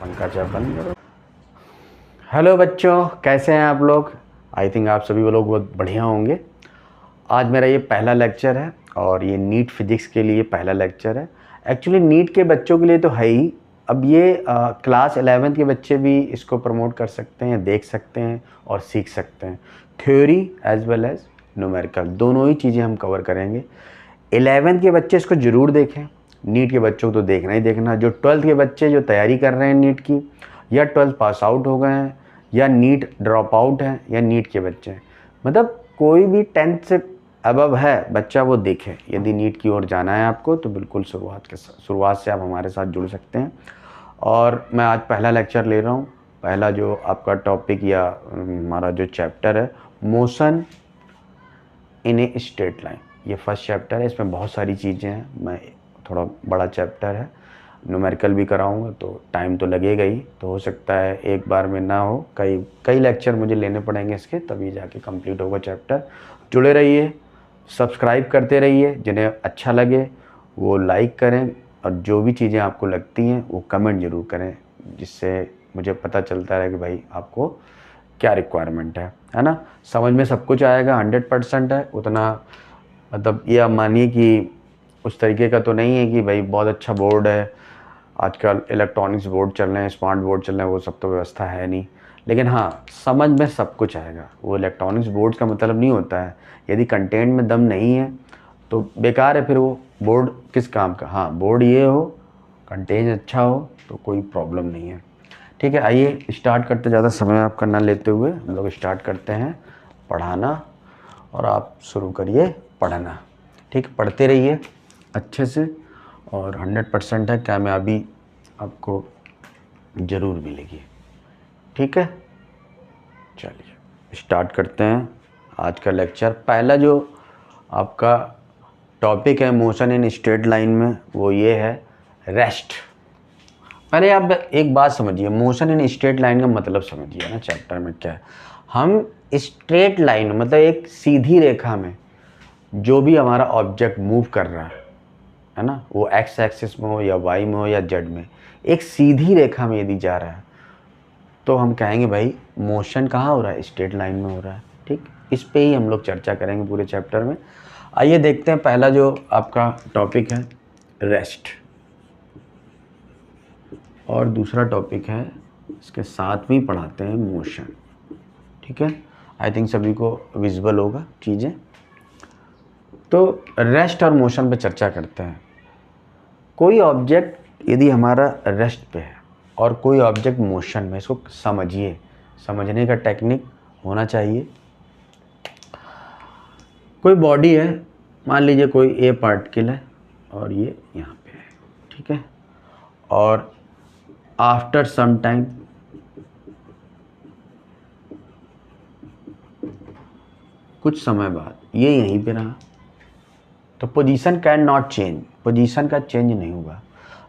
पंखा चाहे बंद करो। हेलो बच्चों, कैसे हैं आप लोग? आई थिंक आप सभी लोग बहुत बढ़िया होंगे। आज मेरा ये पहला लेक्चर है और ये नीट फिजिक्स के लिए पहला लेक्चर है। एक्चुअली नीट के बच्चों के लिए तो है ही। अब ये क्लास 11th के बच्चे भी इसको प्रमोट कर सकते हैं, देख सकते हैं और सीख सकते हैं। Theory as well as numerical दोनों ही चीज़ें हम कवर करेंगे। 11th के बच्चे इसको ज़रूर देखें, नीट के बच्चों को तो देखना ही देखना। जो 12th के बच्चे जो तैयारी कर रहे हैं नीट की, या 12th पास आउट हो गए हैं, या नीट ड्रॉप आउट हैं, या नीट के बच्चे हैं, मतलब कोई भी 10th से अबव है बच्चा वो देखे। यदि नीट की ओर जाना है आपको तो बिल्कुल शुरुआत से आप हमारे साथ जुड़ सकते हैं। और मैं आज पहला लेक्चर ले रहा हूँ। पहला जो आपका टॉपिक या हमारा जो चैप्टर है, motion in a straight line, ये फर्स्ट चैप्टर है। इसमें बहुत सारी चीज़ें हैं, मैं थोड़ा बड़ा चैप्टर है, न्यूमेरिकल भी कराऊंगा तो टाइम तो लगेगा ही। तो हो सकता है एक बार में ना हो, कई लेक्चर मुझे लेने पड़ेंगे इसके, तभी जाके कंप्लीट होगा चैप्टर। जुड़े रहिए, सब्सक्राइब करते रहिए, जिन्हें अच्छा लगे वो लाइक करें, और जो भी चीज़ें आपको लगती हैं वो कमेंट ज़रूर करें, जिससे मुझे पता चलता है कि भाई आपको क्या रिक्वायरमेंट है ना। समझ में सब कुछ आएगा, 100% है उतना। मतलब ये आप मानिए कि उस तरीके का तो नहीं है कि भाई बहुत अच्छा बोर्ड है, आजकल इलेक्ट्रॉनिक्स बोर्ड चल रहे हैं, स्मार्ट बोर्ड चल रहे हैं, वो सब तो व्यवस्था है नहीं। लेकिन हाँ, समझ में सब कुछ आएगा। वो इलेक्ट्रॉनिक्स बोर्ड का मतलब नहीं होता है यदि कंटेंट में दम नहीं है तो बेकार है, फिर वो बोर्ड किस काम का। हाँ, बोर्ड ये हो, कंटेंट अच्छा हो तो कोई प्रॉब्लम नहीं है। ठीक है, आइए स्टार्ट करते। ज़्यादा समय आपका ना लेते हुए हम लोग स्टार्ट करते हैं पढ़ाना, और आप शुरू करिए पढ़ना। ठीक, पढ़ते रहिए अच्छे से, और 100% है कामयाबी आपको ज़रूर मिलेगी। ठीक है, चलिए स्टार्ट करते हैं आज का लेक्चर। पहला जो आपका टॉपिक है मोशन इन स्ट्रेट लाइन में, वो ये है रेस्ट। पहले आप एक बात समझिए, मोशन इन स्ट्रेट लाइन का मतलब समझिए ना, चैप्टर में क्या है। हम स्ट्रेट लाइन मतलब एक सीधी रेखा में जो भी हमारा ऑब्जेक्ट मूव कर रहा है ना, वो एक्स एक्सिस में हो या वाई में हो या जेड में, एक सीधी रेखा में यदि जा रहा है तो हम कहेंगे भाई मोशन कहाँ हो रहा है, स्ट्रेट लाइन में हो रहा है। ठीक, इस पे ही हम लोग चर्चा करेंगे पूरे चैप्टर में। आइए देखते हैं पहला जो आपका टॉपिक है रेस्ट, और दूसरा टॉपिक है इसके साथ में पढ़ाते हैं मोशन। ठीक है, आई थिंक सभी को विजुअल होगा चीज़ें। तो रेस्ट और मोशन पे चर्चा करते हैं। कोई ऑब्जेक्ट यदि हमारा रेस्ट पे है और कोई ऑब्जेक्ट मोशन में, इसको समझिए, समझने का टेक्निक होना चाहिए। कोई बॉडी है, मान लीजिए कोई ए पार्टिकल है और ये यहाँ पे है। ठीक है, और आफ्टर सम टाइम कुछ समय बाद ये यहीं पे रहा, तो position can not change, position का चेंज नहीं होगा।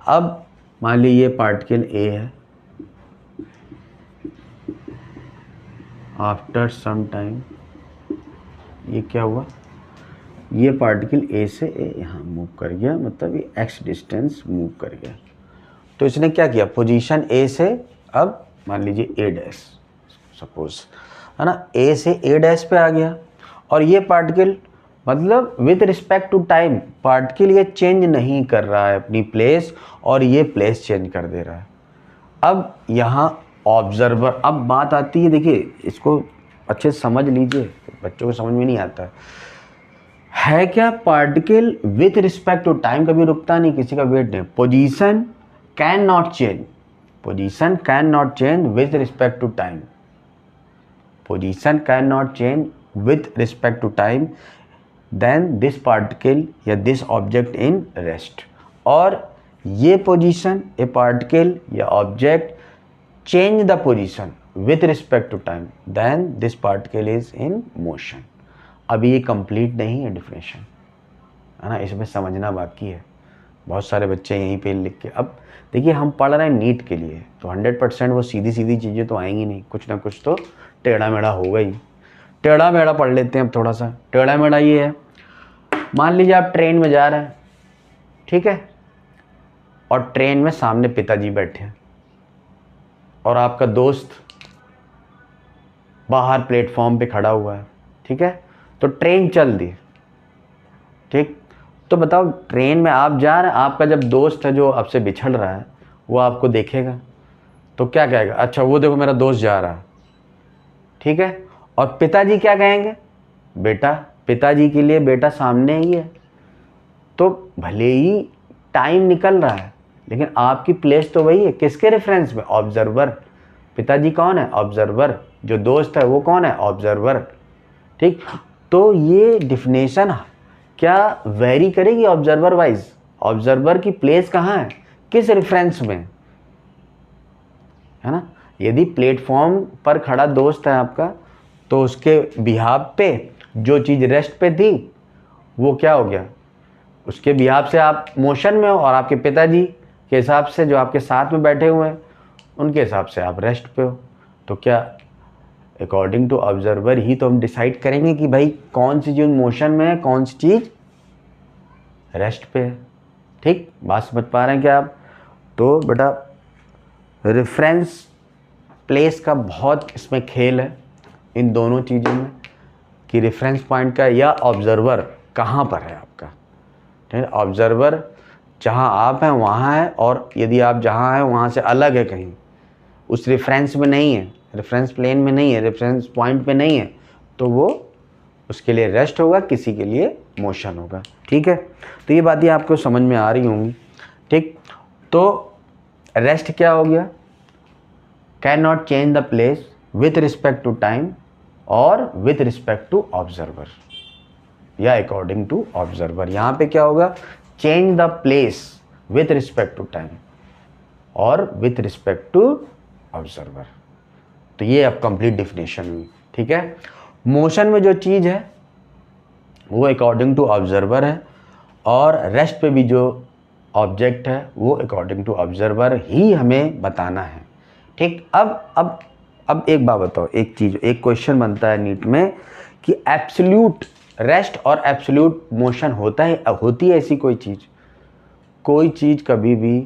अब मान लीजिए ये पार्टिकल ए है, आफ्टर सम टाइम ये क्या हुआ, ये पार्टिकल ए से ए यहाँ मूव कर गया, मतलब ये एक्स डिस्टेंस मूव कर गया। तो इसने क्या किया, पोजीशन ए से अब मान लीजिए ए डैश सपोज है ना, ए से ए डैश पे आ गया, और ये पार्टिकल मतलब with respect to time particle ये चेंज नहीं कर रहा है अपनी प्लेस, और ये प्लेस चेंज कर दे रहा है। अब यहाँ ऑब्जर्वर, अब बात आती है, देखिए इसको अच्छे से समझ लीजिए, बच्चों को समझ में नहीं आता है क्या। Particle with respect to time कभी रुकता नहीं, किसी का वेट नहीं। Position can not change, position can not change with respect to time, position can not change with respect to time, then this particle या दिस ऑब्जेक्ट इन रेस्ट। और ये position, a particle या object change the position with respect to time, then this particle is in motion. अभी ये complete नहीं है definition, है ना, इसमें समझना बाकी है। बहुत सारे बच्चे यहीं पे लिख के, अब देखिए हम पढ़ रहे हैं नीट के लिए, तो 100% वो सीधी सीधी चीज़ें तो आएंगी नहीं, कुछ ना कुछ तो टेढ़ा मेढ़ा होगा ही। टेढ़ा मेढ़ा पढ़ लेते हैं अब थोड़ा सा। टेढ़ा मेढ़ा ये है, मान लीजिए आप ट्रेन में जा रहे हैं, ठीक है, और ट्रेन में सामने पिताजी बैठे हैं, और आपका दोस्त बाहर प्लेटफॉर्म पे खड़ा हुआ है, ठीक है, तो ट्रेन चल दी, ठीक, तो बताओ ट्रेन में आप जा रहे हैं, आपका जब दोस्त है जो आपसे बिछड़ रहा है वो आपको देखेगा तो क्या कहेगा, अच्छा वो देखो मेरा दोस्त जा रहा है, ठीक है। और पिताजी क्या कहेंगे, बेटा, पिताजी के लिए बेटा सामने ही है, तो भले ही टाइम निकल रहा है लेकिन आपकी प्लेस तो वही है, किसके रेफरेंस में, ऑब्जर्वर। पिताजी कौन है, ऑब्जर्वर, जो दोस्त है वो कौन है, ऑब्जर्वर, ठीक। तो ये डिफिनेशन क्या वेरी करेगी ऑब्जर्वर वाइज, ऑब्जर्वर की प्लेस कहाँ है, किस रेफरेंस में, है ना। यदि प्लेटफॉर्म पर खड़ा दोस्त है आपका तो उसके बिहाफ पे जो चीज़ रेस्ट पे थी वो क्या हो गया, उसके बिहाफ से आप मोशन में हो, और आपके पिताजी के हिसाब से जो आपके साथ में बैठे हुए हैं उनके हिसाब से आप रेस्ट पे हो। तो क्या अकॉर्डिंग टू ऑब्जर्वर ही तो हम डिसाइड करेंगे कि भाई कौन सी चीज़ मोशन में है, कौन सी चीज़ रेस्ट पे है, ठीक। बात समझ पा रहे हैं क्या आप। तो बेटा रेफरेंस प्लेस का बहुत इसमें खेल है इन दोनों चीज़ों में, कि रेफरेंस पॉइंट का या ऑब्जर्वर कहाँ पर है आपका, ठीक है। ऑब्जर्वर जहाँ आप हैं वहाँ है, और यदि आप जहाँ हैं वहाँ से अलग है कहीं, उस रेफरेंस में नहीं है, रेफरेंस प्लेन में नहीं है, रेफरेंस पॉइंट पे नहीं है, तो वो उसके लिए रेस्ट होगा, किसी के लिए मोशन होगा, ठीक है। तो ये बातें आपको समझ में आ रही होंगी, ठीक। तो रेस्ट क्या हो गया, can not change the place with respect to time और विथ रिस्पेक्ट टू ऑब्जर्वर, या अकॉर्डिंग टू ऑब्जर्वर। यहाँ पे क्या होगा, change the place with respect to time और विथ रिस्पेक्ट टू ऑब्जर्वर। तो ये अब कंप्लीट डिफिनेशन हुई, ठीक है। मोशन में जो चीज़ है वो अकॉर्डिंग टू ऑब्जर्वर है, और रेस्ट पे भी जो ऑब्जेक्ट है वो अकॉर्डिंग टू ऑब्जर्वर ही हमें बताना है, ठीक। अब एक बात बताओ, एक चीज़, एक क्वेश्चन बनता है नीट में कि एब्सोल्यूट रेस्ट और एब्सोल्यूट मोशन होता है, होती है ऐसी कोई चीज़ कभी भी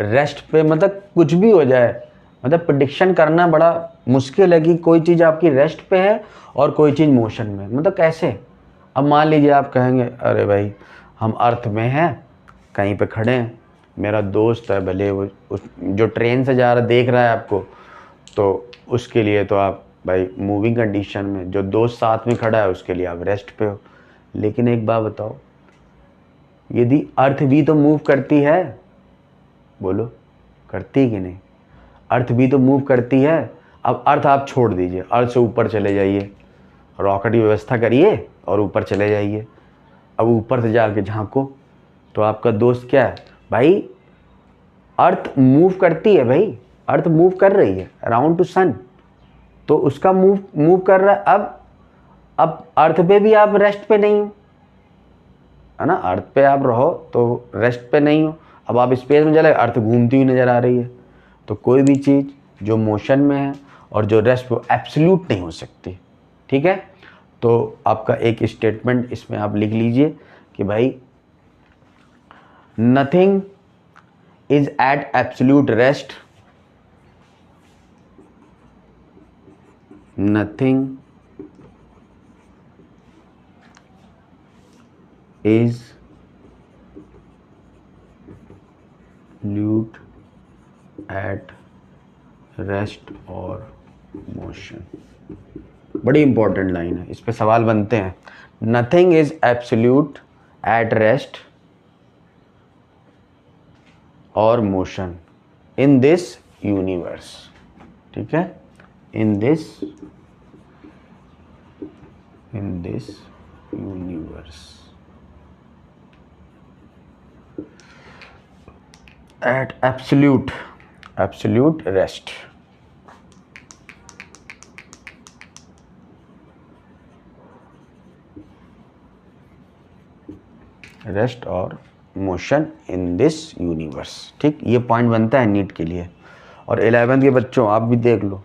रेस्ट पे, मतलब कुछ भी हो जाए, मतलब प्रेडिक्शन करना बड़ा मुश्किल है कि कोई चीज़ आपकी रेस्ट पे है और कोई चीज़ मोशन में, मतलब कैसे। अब मान लीजिए आप कहेंगे अरे भाई हम अर्थ में हैं, कहीं पे खड़े हैं, मेरा दोस्त है, भले वो जो ट्रेन से जा रहा देख रहा है आपको, तो उसके लिए तो आप भाई मूविंग कंडीशन में, जो दोस्त साथ में खड़ा है उसके लिए आप रेस्ट पे हो। लेकिन एक बात बताओ, यदि अर्थ भी तो मूव करती है, बोलो करती कि नहीं, अर्थ भी तो मूव करती है। अब अर्थ आप छोड़ दीजिए, अर्थ से ऊपर चले जाइए, रॉकेट की व्यवस्था करिए और ऊपर चले जाइए। अब ऊपर से जाके झांको तो आपका दोस्त क्या है भाई, अर्थ मूव करती है भाई, अर्थ मूव कर रही है अराउंड टू सन, तो उसका मूव कर रहा है। अब अर्थ पे भी आप रेस्ट पे नहीं हो, है ना, अर्थ पे आप रहो तो रेस्ट पे नहीं हो। अब आप स्पेस में चले, अर्थ घूमती हुई नज़र आ रही है। तो कोई भी चीज़ जो मोशन में है और जो रेस्ट पे, एब्सोल्यूट नहीं हो सकती, ठीक है। तो आपका एक स्टेटमेंट इसमें आप लिख लीजिए कि भाई nothing is at absolute rest, nothing is absolute at rest और मोशन। बड़ी इंपॉर्टेंट लाइन है, इस पे सवाल बनते हैं। Nothing is absolute at rest और मोशन इन दिस यूनिवर्स, ठीक है, in this universe at absolute rest. Rest और मोशन इन दिस यूनिवर्स, ठीक। ये पॉइंट बनता है नीट के लिए। और 11th के बच्चों आप भी देख लो,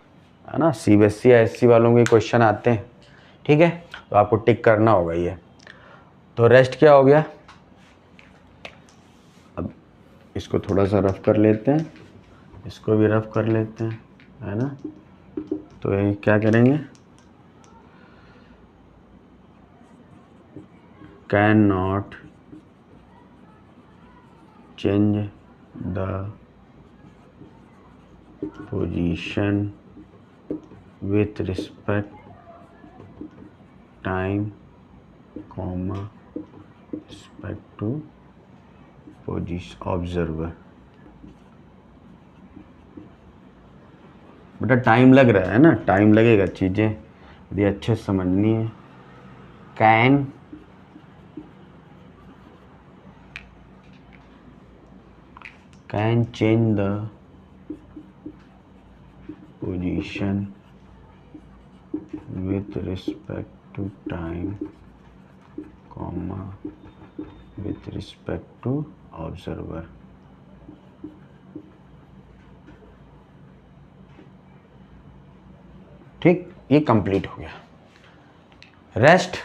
है ना, CBSE या SC वालों के क्वेश्चन आते हैं, ठीक है, तो आपको टिक करना होगा ये। तो रेस्ट क्या हो गया, अब इसको थोड़ा सा रफ कर लेते हैं, इसको भी रफ कर लेते हैं। है ना। तो ये क्या करेंगे, can not change the position with respect time comma respect to position observer. बेटा टाइम लग रहा है ना, टाइम लगेगा, चीज़ें यदि अच्छे से समझनी है। Can change the position with respect to time comma with respect to observer. ठीक, ये कंप्लीट हो गया। Rest,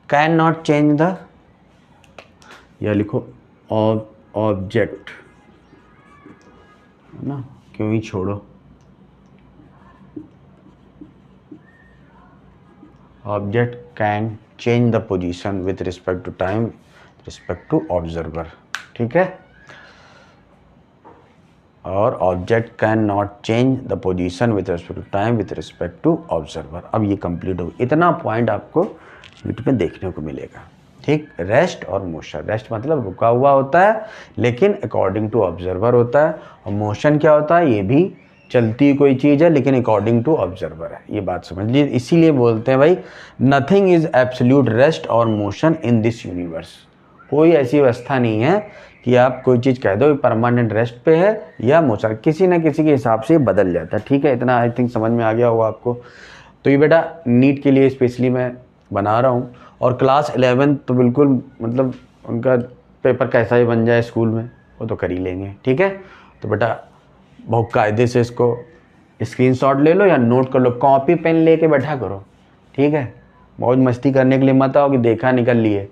can not change the, या लिखो ऑब्जेक्ट, है ना, क्यों ही छोड़ो, object can change the position with respect to time respect to observer. ठीक है, और object can not change the position with respect to time with respect to observer. अब ये कंप्लीट हो, इतना पॉइंट आपको यूट्यूब में देखने को मिलेगा। ठीक, रेस्ट और मोशन, रेस्ट मतलब रुका हुआ होता है लेकिन अकॉर्डिंग टू ऑब्जर्वर होता है, और मोशन क्या होता है, ये भी चलती हुई कोई चीज़ है लेकिन अकॉर्डिंग टू ऑब्जर्वर है। ये बात समझ लीजिए, इसीलिए बोलते हैं भाई नथिंग इज एब्सोल्यूट रेस्ट और मोशन इन दिस यूनिवर्स। कोई ऐसी व्यवस्था नहीं है कि आप कोई चीज़ कह दो परमानेंट रेस्ट पे है या मोशन, किसी न किसी के हिसाब से बदल जाता है। ठीक है, इतना आई थिंक समझ में आ गया होगा आपको। तो ये बेटा नीट के लिए स्पेशली मैं बना रहा हूँ, और क्लास 11 तो बिल्कुल मतलब उनका पेपर कैसा ही बन जाए स्कूल में वो तो कर ही लेंगे। ठीक है, तो बेटा बहुत कायदे से इसको स्क्रीनशॉट ले लो या नोट कर लो, कॉपी पेन लेके बैठा करो। ठीक है, मौज मस्ती करने के लिए मत आओ कि देखा निकल लिए।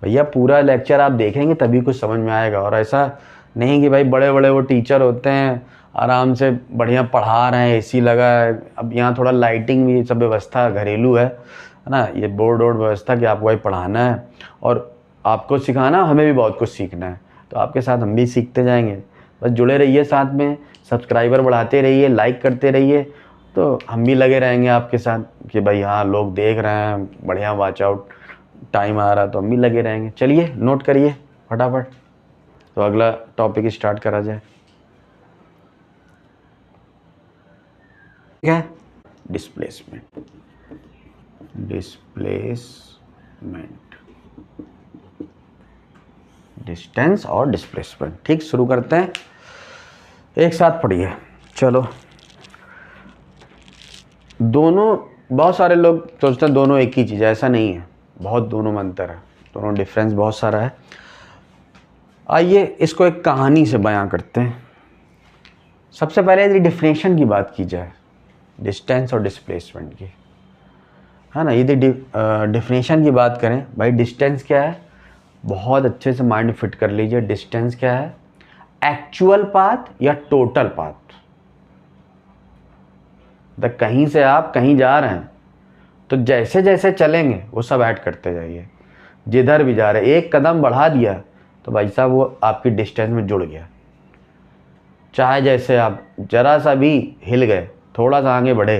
भैया पूरा लेक्चर आप देखेंगे तभी कुछ समझ में आएगा, और ऐसा नहीं कि भाई बड़े बड़े वो टीचर होते हैं आराम से बढ़िया पढ़ा रहे हैं, एसी लगा है। अब यहाँ थोड़ा लाइटिंग भी सब व्यवस्था घरेलू है ना, ये बोर्ड वोर्ड व्यवस्था कि आपको भाई पढ़ाना है और आपको सिखाना, हमें भी बहुत कुछ सीखना है, तो आपके साथ हम भी सीखते जाएंगे। बस जुड़े रहिए साथ में, सब्सक्राइबर बढ़ाते रहिए, लाइक करते रहिए, तो हम भी लगे रहेंगे आपके साथ कि भाई हाँ लोग देख रहे हैं, बढ़िया वॉच आउट, टाइम आ रहा तो हम भी लगे रहेंगे। चलिए नोट करिए फटाफट, तो अगला टॉपिक स्टार्ट करा जाए। ठीक है, डिस्प्लेसमेंट, डिस्टेंस और डिस्प्लेसमेंट। ठीक, शुरू करते हैं, एक साथ पढ़िए। चलो, दोनों, बहुत सारे लोग सोचते हैं दोनों एक ही चीज़ है, ऐसा नहीं है, बहुत दोनों में अंतर है, दोनों डिफरेंस बहुत सारा है। आइए इसको एक कहानी से बयां करते हैं। सबसे पहले यदि डिफिनेशन की बात की जाए डिस्टेंस और डिस्प्लेसमेंट की, है ना, यदि डिफिनेशन की बात करें, भाई डिस्टेंस क्या है, बहुत अच्छे से माइंड फिट कर लीजिए। डिस्टेंस क्या है, एक्चुअल पाथ या टोटल पाथ। कहीं से आप कहीं जा रहे हैं तो जैसे जैसे चलेंगे वो सब ऐड करते जाइए, जिधर भी जा रहे हैं एक कदम बढ़ा दिया तो भाई साहब वो आपकी डिस्टेंस में जुड़ गया। चाहे जैसे आप जरा सा भी हिल गए, थोड़ा सा आगे बढ़े,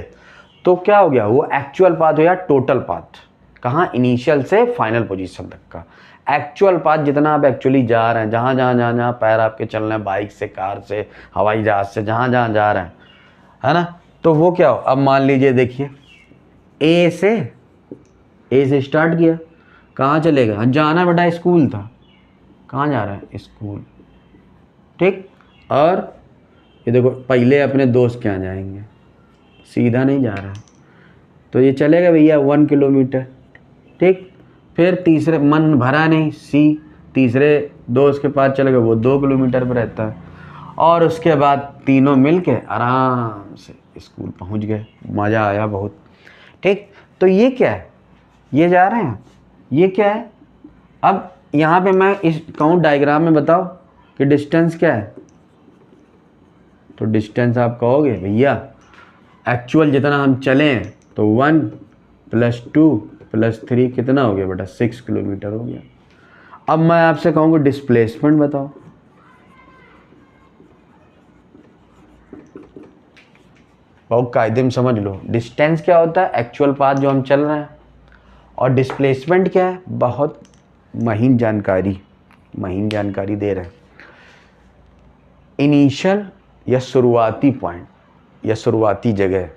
तो क्या हो गया, वो एक्चुअल पाथ हो या टोटल पाथ। कहाँ, इनिशियल से फाइनल पोजीशन तक का एक्चुअल पाथ, जितना आप एक्चुअली जा रहे हैं, जहाँ जहाँ जहाँ जहाँ पैर आपके चल रहे हैं, बाइक से, कार से, हवाई जहाज से, जहाँ जहाँ जा रहे हैं, है ना, तो वो क्या हो। अब मान लीजिए, देखिए ए से स्टार्ट किया, कहाँ चलेगा, जाना बेटा स्कूल था, कहाँ जा रहा है, स्कूल। ठीक, और ये देखो पहले अपने दोस्त के यहाँ जाएंगे, सीधा नहीं जा रहा है तो ये चलेगा भैया 1 किलोमीटर। ठीक, फिर तीसरे, मन भरा नहीं, तीसरे दोस्त के पास चलेगा, वो 2 किलोमीटर पर रहता है, और उसके बाद तीनों मिलके आराम से स्कूल पहुंच गए, मज़ा आया बहुत। ठीक, तो ये क्या है, ये जा रहे हैं, ये क्या है। अब यहाँ पे मैं इस काउंट डायग्राम में बताओ कि डिस्टेंस क्या है, तो डिस्टेंस आप कहोगे भैया एक्चुअल जितना हम चले हैं तो 1 + 2 + 3 कितना हो गया बेटा 6 किलोमीटर हो गया। अब मैं आपसे कहूँगा डिस्प्लेसमेंट बताओ। बहुत कायदे में समझ लो, डिस्टेंस क्या होता है एक्चुअल पाथ जो हम चल रहे हैं, और डिस्प्लेसमेंट क्या है बहुत महीन जानकारी दे रहे हैं। इनिशियल या शुरुआती पॉइंट या शुरुआती जगह,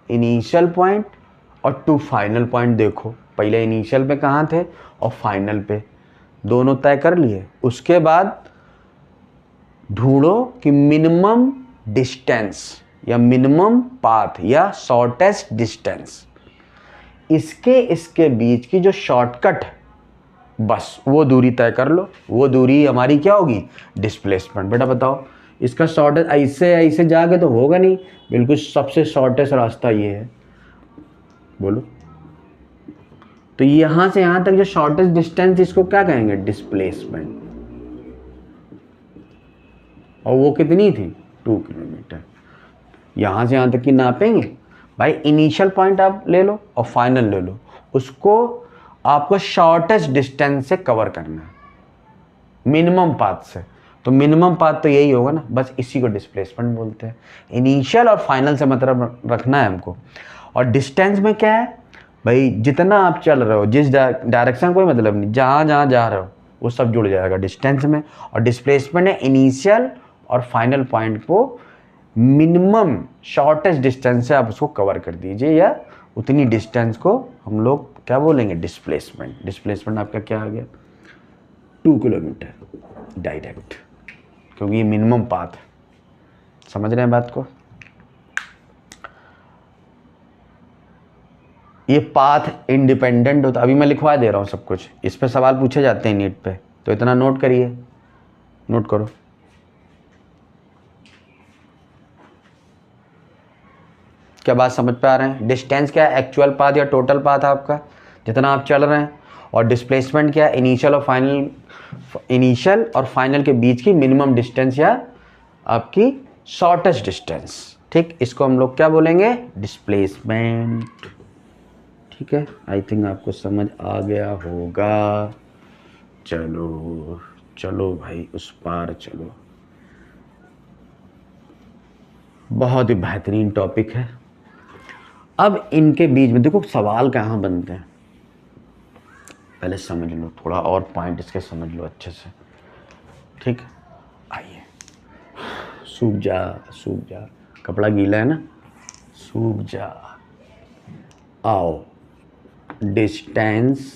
इनिशियल पॉइंट और टू फाइनल पॉइंट देखो। पहले इनिशियल पे कहाँ थे और फाइनल पे, दोनों तय कर लिए। उसके बाद ढूंढो कि मिनिमम डिस्टेंस या मिनिमम पाथ या शॉर्टेस्ट डिस्टेंस, इसके बीच की जो शॉर्टकट, बस वो दूरी तय कर लो। वो दूरी हमारी क्या होगी डिस्प्लेसमेंट। बेटा बताओ इसका शॉर्टेस्ट, ऐसे जाके तो होगा नहीं, बिल्कुल सबसे शॉर्टेस्ट रास्ता ये है, बोलो। तो यहां से यहां तक जो शॉर्टेस्ट डिस्टेंस, इसको क्या कहेंगे डिस्प्लेसमेंट। और वो कितनी थी 2 किलोमीटर। यहां से यहां तक की नापेंगे भाई। इनिशियल पॉइंट आप ले लो और फाइनल ले लो, उसको आपको शॉर्टेस्ट डिस्टेंस से कवर करना है, मिनिमम पाथ से। तो मिनिमम पाथ तो यही होगा ना, बस इसी को डिस्प्लेसमेंट बोलते हैं। इनिशियल और फाइनल से मतलब रखना है हमको। और डिस्टेंस में क्या है भाई, जितना आप चल रहे हो, जिस डायरेक्शन, कोई मतलब नहीं, जहाँ जहाँ जा रहे हो वो सब जुड़ जाएगा डिस्टेंस में। और डिस्प्लेसमेंट है इनिशियल और फाइनल पॉइंट को मिनिमम शॉर्टेस्ट डिस्टेंस से आप उसको कवर कर दीजिए, या उतनी डिस्टेंस को हम लोग क्या बोलेंगे डिस्प्लेसमेंट। डिस्प्लेसमेंट आपका क्या आ गया 2 किलोमीटर डायरेक्ट, क्योंकि ये मिनिमम पाथ। समझ रहे हैं बात को। ये पाथ इंडिपेंडेंट होता, अभी मैं लिखवा दे रहा हूँ सब कुछ, इस पे सवाल पूछे जाते हैं नीट पे, तो इतना नोट करिए, नोट करो। क्या बात समझ पे आ रहे हैं। डिस्टेंस क्या है एक्चुअल पाथ या टोटल पाथ आपका जितना आप चल रहे हैं, और डिस्प्लेसमेंट क्या है इनिशियल और फाइनल के बीच की मिनिमम डिस्टेंस या आपकी शॉर्टेस्ट डिस्टेंस। ठीक, इसको हम लोग क्या बोलेंगे डिस्प्लेसमेंट। ठीक है, आई थिंक आपको समझ आ गया होगा। चलो चलो भाई उस पार चलो। बहुत ही बेहतरीन टॉपिक है। अब इनके बीच में देखो सवाल कहाँ बनते हैं, पहले समझ लो, थोड़ा और पॉइंट इसके समझ लो अच्छे से। ठीक, आइए। सूख जा, कपड़ा गीला है ना, सूख जा। आओ, डिस्टेंस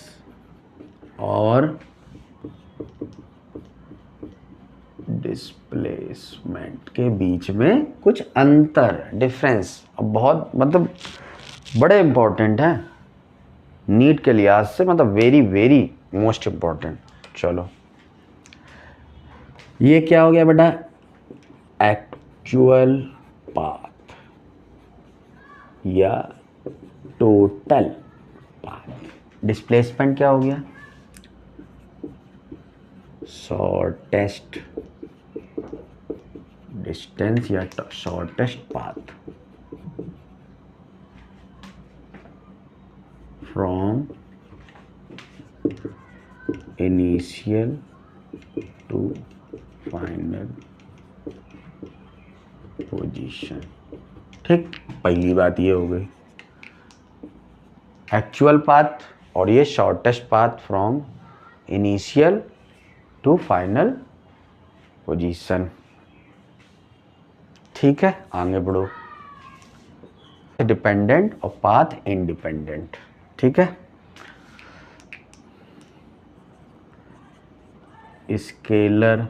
और डिस्प्लेसमेंट के बीच में कुछ अंतर, डिफरेंस, अब बहुत मतलब बड़े इंपॉर्टेंट है नीट के लिहाज से, मतलब वेरी वेरी मोस्ट इंपॉर्टेंट। चलो ये क्या हो गया बेटा एक्चुअल पाथ या टोटल पाथ। डिस्प्लेसमेंट क्या हो गया शॉर्टेस्ट डिस्टेंस या shortest path from initial to final position. ठीक, पहली बात ये हो गई एक्चुअल पाथ, और ये shortest path from initial to final position. ठीक है, आगे बढ़ो। डिपेंडेंट और पाथ इंडिपेंडेंट। ठीक है, scalar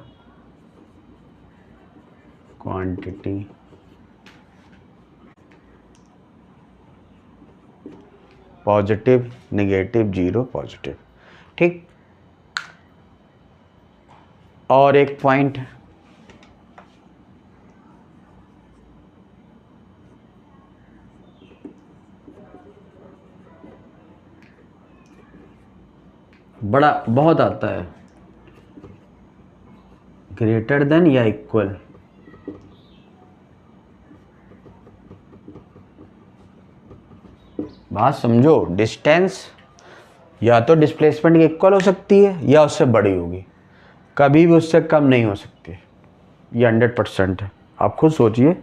quantity positive negative zero positive. ठीक, और एक पॉइंट बड़ा बहुत आता है, ग्रेटर देन या इक्वल। बात समझो, डिस्टेंस या तो डिस्प्लेसमेंट के इक्वल हो सकती है या उससे बड़ी होगी, कभी भी उससे कम नहीं हो सकती। ये 100% है। आप खुद सोचिए,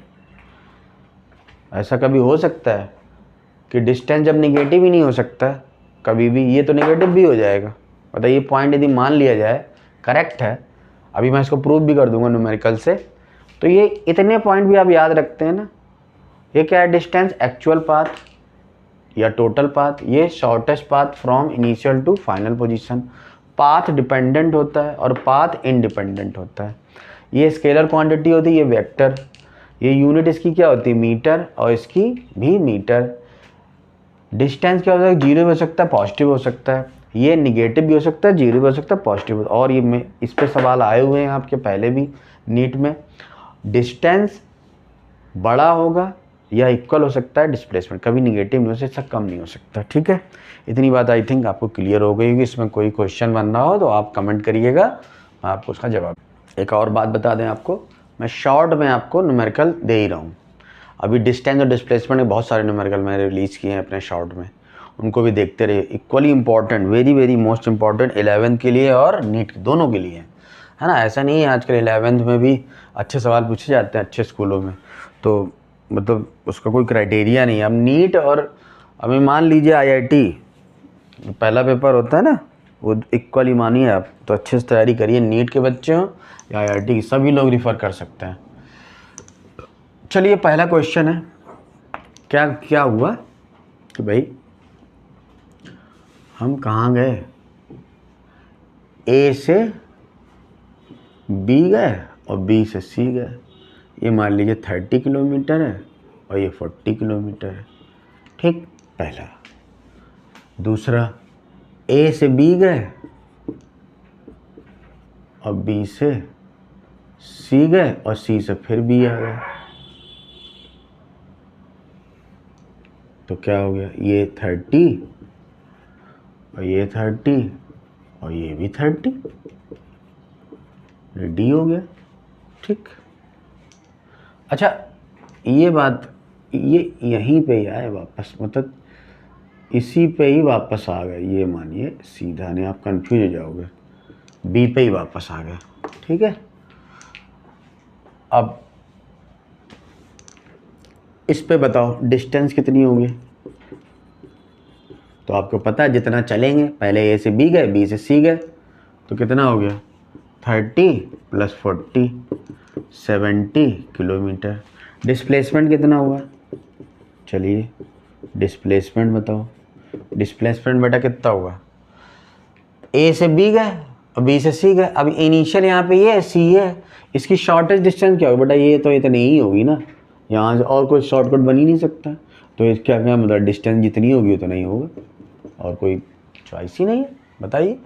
ऐसा कभी हो सकता है कि डिस्टेंस जब निगेटिव ही नहीं हो सकता है कभी भी, ये तो निगेटिव भी हो जाएगा। मतलब ये पॉइंट यदि मान लिया जाए करेक्ट है, अभी मैं इसको प्रूव भी कर दूंगा न्यूमेरिकल से, तो ये इतने पॉइंट भी आप याद रखते हैं ना, ये क्या है, डिस्टेंस एक्चुअल पाथ या टोटल पाथ, ये shortest path from initial to final position. Path dependent होता है और पाथ इंडिपेंडेंट होता है। ये स्केलर क्वांटिटी होती है, ये वेक्टर, ये यूनिट इसकी क्या होती है, मीटर, और इसकी भी मीटर। डिस्टेंस क्या होता है, जीरो भी हो सकता है, पॉजिटिव हो सकता है, ये निगेटिव भी हो सकता है, जीरो भी हो सकता है, पॉजिटिव। और ये में इस पे सवाल आए हुए हैं आपके पहले भी नीट में। डिस्टेंस बड़ा होगा या इक्वल हो सकता है डिस्प्लेसमेंट, कभी निगेटिव नहीं हो सकता, कम नहीं हो सकता। ठीक है, इतनी बात आई थिंक आपको क्लियर हो गई होगी। इसमें कोई क्वेश्चन बन रहा हो तो आप कमेंट करिएगा, मैं आपको उसका जवाब। एक और बात बता दें आपको, मैं शॉर्ट में आपको न्यूमेरिकल दे ही रहा हूँ। अभी डिस्टेंस और डिस्प्लेसमेंट के बहुत सारे न्यूमेरिकल मैंने रिलीज़ किए हैं अपने शॉर्ट में, उनको भी देखते रहिए। Equally important, very very most important 11th के लिए और नीट के दोनों के लिए, है ना। ऐसा नहीं है, आजकल 11th में भी अच्छे सवाल पूछे जाते हैं अच्छे स्कूलों में, तो मतलब उसका कोई क्राइटेरिया नहीं है। अब नीट और अभी मान लीजिए IIT पहला पेपर होता है ना, वो इक्वली मानिए आप, तो अच्छे से तैयारी करिए। नीट के बच्चे हों या IIT की, सभी लोग रिफ़र कर सकते हैं। चलिए पहला क्वेश्चन है, क्या क्या हुआ कि भाई हम कहाँ गए, A से B गए और B से C गए। ये मान लीजिए 30 किलोमीटर है और ये 40 किलोमीटर है, ठीक, पहला। दूसरा, A से B गए और B से C गए और C से फिर B आ गए, तो क्या हो गया, ये 30 और ये 30 और ये भी 30, D हो गया, ठीक। अच्छा, ये बात ये यहीं पे ही आए वापस, मतलब इसी पे ही वापस आ गए, ये मानिए सीधा नहीं, आप कंफ्यूज हो जाओगे, B पे ही वापस आ गए, ठीक है। अब इस पे बताओ डिस्टेंस कितनी होगी, तो आपको पता है जितना चलेंगे, पहले A से B गए, B से C गए, तो कितना हो गया, 30 + 40 70 किलोमीटर। डिस्प्लेसमेंट कितना हुआ, चलिए डिस्प्लेसमेंट बताओ। डिस्प्लेसमेंट बेटा कितना हुआ, A से B गए और B से C गए। अब इनिशियल यहाँ पे ये है, C है, इसकी शॉर्टेस्ट डिस्टेंस क्या होगी बेटा, ये तो इतनी ही होगी ना, यहाँ से और कोई शॉर्टकट बन ही नहीं सकता, तो इसका क्या मतलब, डिस्टेंस जितनी होगी उतना ही होगा, और कोई चॉइस ही नहीं है। बताइए,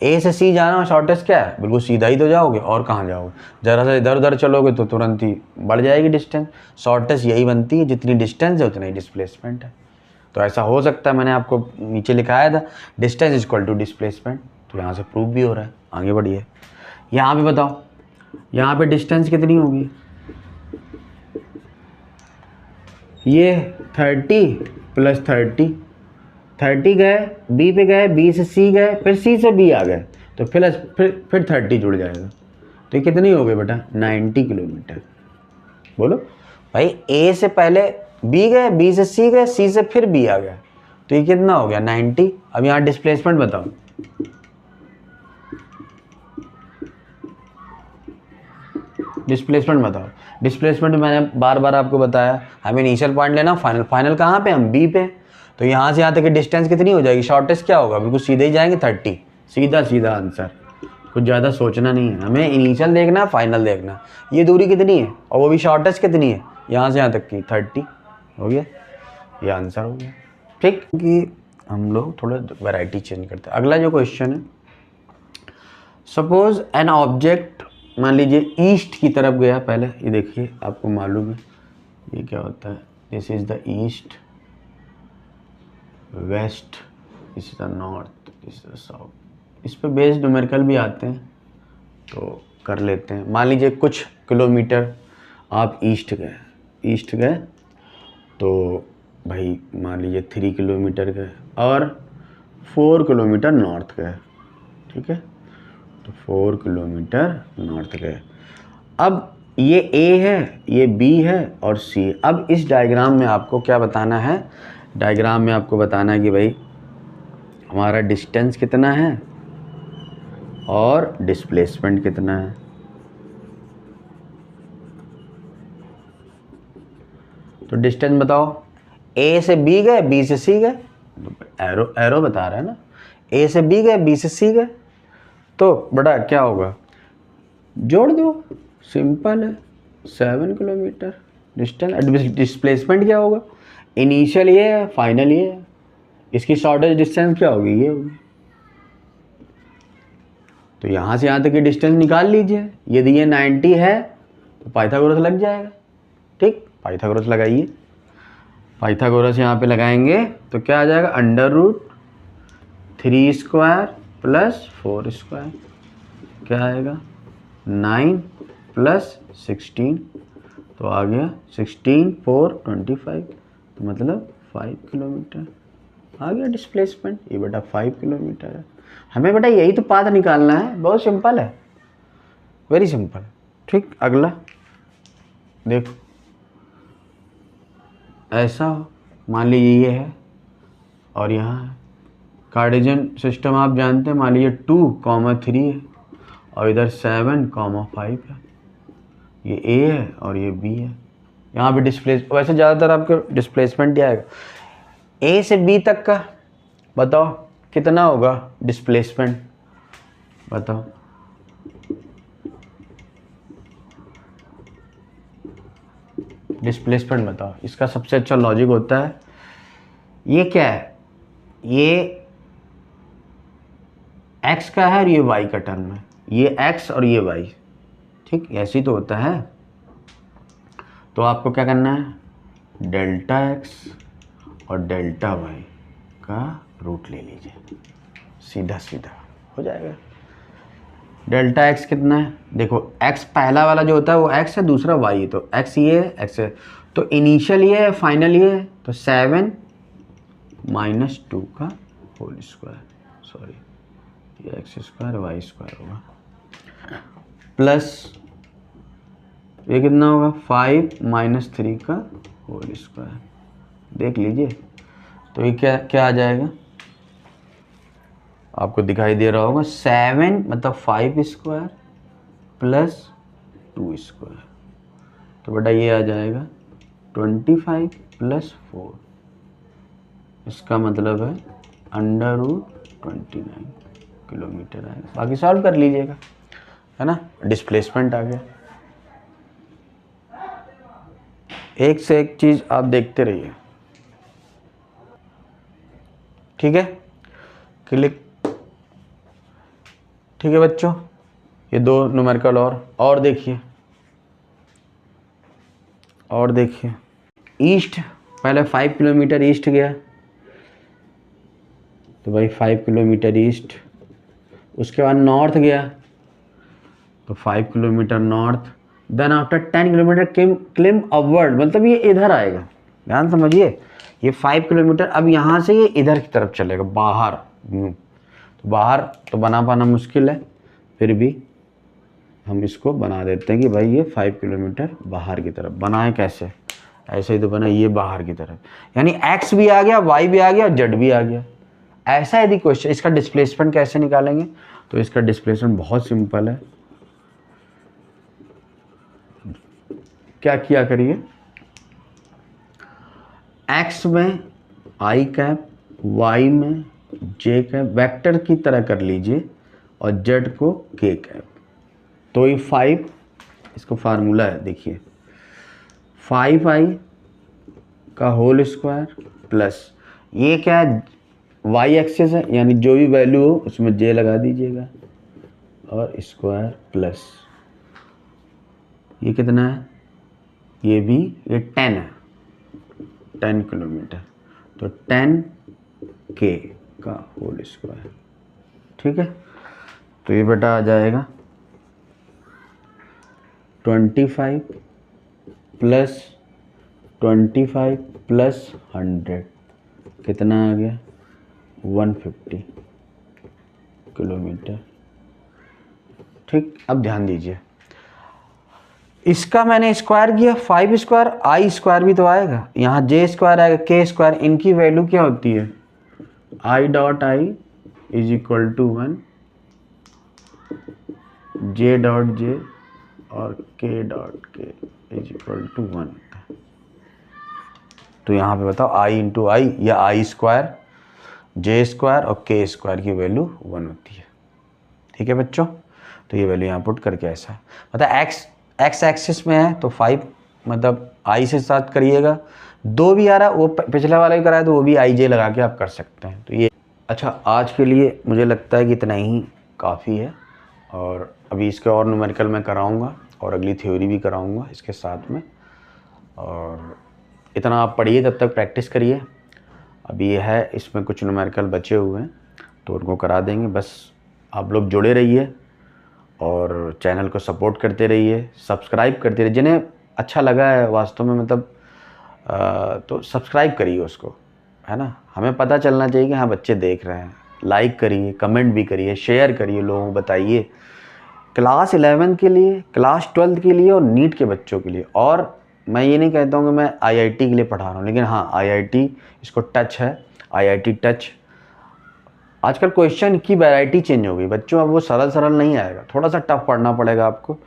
A से C जाना शॉर्टेस्ट क्या है, बिल्कुल सीधा ही तो जाओगे, और कहाँ जाओगे, ज़रा सा इधर उधर चलोगे तो तुरंत ही बढ़ जाएगी डिस्टेंस। शॉर्टेस्ट यही बनती है, जितनी डिस्टेंस है उतना ही डिस्प्लेसमेंट है। तो ऐसा हो सकता है, मैंने आपको नीचे लिखाया था डिस्टेंस = डिस्प्लेसमेंट, तो यहाँ से प्रूव भी हो रहा है। आगे बढ़िए, यहाँ पे बताओ, यहाँ पे डिस्टेंस कितनी होगी, ये 30 + 30 गए, B पे गए, B से C गए, फिर C से B आ गए, तो फिर 30 जुड़ जाएगा, तो ये कितनी हो गई बेटा, 90 किलोमीटर। बोलो भाई, A से पहले B गए, B से C गए, C से फिर B आ गया, तो ये कितना हो गया, 90। अब यहाँ डिस्प्लेसमेंट बताओ, डिस्प्लेसमेंट बताओ। डिस्प्लेसमेंट मैंने बार बार आपको बताया, हमें इनिशियल पॉइंट लेना, फाइनल कहाँ पे, हम B पे, तो यहाँ से यहाँ तक की डिस्टेंस कितनी हो जाएगी, शॉर्टेस्ट क्या होगा, बिल्कुल सीधे ही जाएंगे 30, सीधा सीधा आंसर, कुछ ज़्यादा सोचना नहीं है, हमें इनिशियल देखना, फाइनल देखना। ये दूरी कितनी है और वो भी शॉर्टेस्ट कितनी है, यहाँ से यहाँ तक की 30, हो गया, ये आंसर हो गया, ठीक। कि हम लोग थोड़ा वैरायटी चेंज करते हैं। अगला जो क्वेश्चन है, सपोज एन ऑब्जेक्ट, मान लीजिए ईस्ट की तरफ गया, पहले ये देखिए आपको मालूम है ये क्या होता है, this is the east, west, this is the north, this is the south. इस पे बेस्ड न्यूमेरिकल भी आते हैं, तो कर लेते हैं। मान लीजिए कुछ किलोमीटर आप ईस्ट गए, तो भाई मान लीजिए 3 किलोमीटर का है और 4 किलोमीटर नॉर्थ का है, ठीक है, तो 4 किलोमीटर नॉर्थ का है। अब ये ए है, ये बी है और सी। अब इस डायग्राम में आपको क्या बताना है, डायग्राम में आपको बताना है कि भाई हमारा डिस्टेंस कितना है और डिस्प्लेसमेंट कितना है। तो डिस्टेंस बताओ, ए से बी गए, बी से सी गए, एरो एरो बता रहा है ना, ए से बी गए, बी से सी गए, तो बड़ा क्या होगा, जोड़ दो, सिंपल है, 7 किलोमीटर डिस्टेंस। डिस्प्लेसमेंट क्या होगा, इनिशियल ये है, फाइनल ये है, इसकी शॉर्टेज डिस्टेंस क्या होगी, ये होगी। तो यहाँ से यहाँ तक की डिस्टेंस निकाल लीजिए, यदि ये 90 है तो पाइथागोरस लग जाएगा, ठीक, पाइथागोरस लगाइए। पाइथागोरस यहाँ पे लगाएंगे तो क्या आ जाएगा, under root 3 square plus 4 square, क्या आएगा 9 प्लस 16, तो आ गया 16 4 25, तो मतलब 5 किलोमीटर आ गया डिस्प्लेसमेंट। ये बेटा 5 किलोमीटर है, हमें बेटा यही तो पाथ निकालना है, बहुत सिंपल है, वेरी सिंपल। ठीक, अगला देखो, ऐसा हो, मान लीजिए ये है और यहाँ है, कार्टेशियन सिस्टम आप जानते हैं, मान लीजिए 2,3 है और इधर 7,5 है, ये ए है और ये बी है। यहाँ पे डिस्प्लेस, वैसे ज़्यादातर आपको डिस्प्लेसमेंट ही आएगा। ए से बी तक का बताओ कितना होगा डिस्प्लेसमेंट, बताओ। डिस्प्लेसमेंट बताओ, इसका सबसे अच्छा लॉजिक होता है, ये क्या है, ये x का है और ये y का टर्म है, ये x और ये y, ठीक, ऐसे ही तो होता है। तो आपको क्या करना है, डेल्टा x और डेल्टा y का रूट ले लीजिए, सीधा सीधा हो जाएगा। डेल्टा x कितना है, देखो x पहला वाला जो होता है वो x है, दूसरा y है, तो x ये है, x है, तो इनिशियल ये है, फाइनल ये है, तो 7 माइनस 2 का होल स्क्वायर, सॉरी ये एक्स स्क्वायर वाई स्क्वायर होगा, प्लस ये कितना होगा 5 माइनस 3 का होल स्क्वायर, देख लीजिए। तो ये क्या क्या आ जाएगा, आपको दिखाई दे रहा होगा, 7 मतलब 5 स्क्वायर प्लस 2 स्क्वायर, तो बेटा ये आ जाएगा 25 प्लस 4, इसका मतलब है अंडर रूट 29 किलोमीटर आएगा। बाकी सॉल्व कर लीजिएगा, है ना, डिस्प्लेसमेंट आ गया। एक से एक चीज़ आप देखते रहिए, ठीक है, क्लिक, ठीक है बच्चों। ये 2 न्यूमेरिकल और देखिए, और देखिए, ईस्ट, पहले 5 किलोमीटर ईस्ट गया, तो भाई 5 किलोमीटर ईस्ट, उसके बाद नॉर्थ गया तो 5 kilometre north, then after 10 kilometre climb upward, मतलब ये इधर आएगा, ध्यान समझिए, ये 5 किलोमीटर अब यहाँ से ये इधर की तरफ चलेगा, बाहर, तो बाहर तो बना पाना मुश्किल है, फिर भी हम इसको बना देते हैं कि भाई ये 5 किलोमीटर बाहर की तरफ। बनाए कैसे, ऐसे ही तो बना, ये बाहर की तरफ, यानी x भी आ गया, y भी आ गया, z भी आ गया। ऐसा यदि क्वेश्चन, इसका डिस्प्लेसमेंट कैसे निकालेंगे, तो इसका डिस्प्लेसमेंट बहुत सिंपल है, क्या किया करिए, x में i कैप, y में j कैप, वेक्टर की तरह कर लीजिए और z को k कैप, तो ये 5, इसको फार्मूला है देखिए, 5i का होल स्क्वायर प्लस ये क्या है, वाई एक्सिस है, यानी जो भी वैल्यू हो उसमें j लगा दीजिएगा और स्क्वायर प्लस ये कितना है, ये भी ये 10 है, 10 किलोमीटर, तो 10k का होल स्क्वायर, ठीक है। तो ये बेटा आ जाएगा 25 प्लस 25 प्लस 100 कितना आ गया 150 किलोमीटर। ठीक, अब ध्यान दीजिए, इसका मैंने स्क्वायर किया 5 स्क्वायर, आई स्क्वायर भी तो आएगा, यहाँ जे स्क्वायर आएगा, के स्क्वायर, इनकी वैल्यू क्या होती है I dot I is equal to 1, J dot J और के डॉट के इज इक्वल टू 1। तो यहाँ पे बताओ आई इंटू आई या आई स्क्वायर, जे स्क्वायर और के स्क्वायर की वैल्यू 1 होती है। ठीक है बच्चों, तो ये वैल्यू यहाँ पुट करके ऐसा मतलब एक्स एक्सिस में है तो 5 मतलब आई से स्टार्ट करिएगा, 2 भी आ रहा है वो पिछले वाला भी कराया तो वो भी आई जे लगा के आप कर सकते हैं। तो ये अच्छा, आज के लिए मुझे लगता है कि इतना ही काफ़ी है, और अभी इसके और न्यूमेरिकल मैं कराऊंगा और अगली थ्योरी भी कराऊंगा इसके साथ में, और इतना आप पढ़िए, तब तक प्रैक्टिस करिए। अभी ये है, इसमें कुछ न्यूमेरिकल बचे हुए हैं तो उनको करा देंगे। बस आप लोग जुड़े रहिए और चैनल को सपोर्ट करते रहिए, सब्सक्राइब करते रहिए, जिन्हें अच्छा लगा है वास्तव में मतलब तो सब्सक्राइब करिए उसको, है ना। हमें पता चलना चाहिए कि हाँ बच्चे देख रहे हैं। लाइक करिए, कमेंट भी करिए, शेयर करिए, लोगों को बताइए, क्लास 11 के लिए, क्लास 12 के लिए और नीट के बच्चों के लिए। और मैं ये नहीं कहता हूँ कि मैं आईआईटी के लिए पढ़ा रहा हूँ, लेकिन हाँ आईआईटी इसको टच है, आईआईटी टच। आजकल क्वेश्चन की वैरायटी चेंज हो गई बच्चों, अब वो सरल सरल नहीं आएगा, थोड़ा सा टफ पढ़ना पड़ेगा आपको,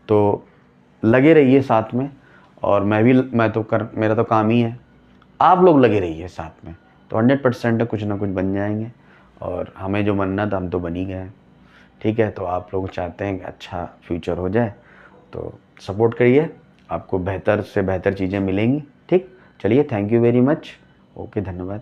तो लगे रहिए साथ में। और मैं तो मेरा तो काम ही है, आप लोग लगे रहिए साथ में, तो 100% कुछ ना कुछ बन जाएंगे। और हमें जो बनना था हम तो बन ही गए। ठीक है, तो आप लोग चाहते हैं कि अच्छा फ्यूचर हो जाए तो सपोर्ट करिए, आपको बेहतर से बेहतर चीज़ें मिलेंगी। ठीक, चलिए, thank you very much, okay, धन्यवाद।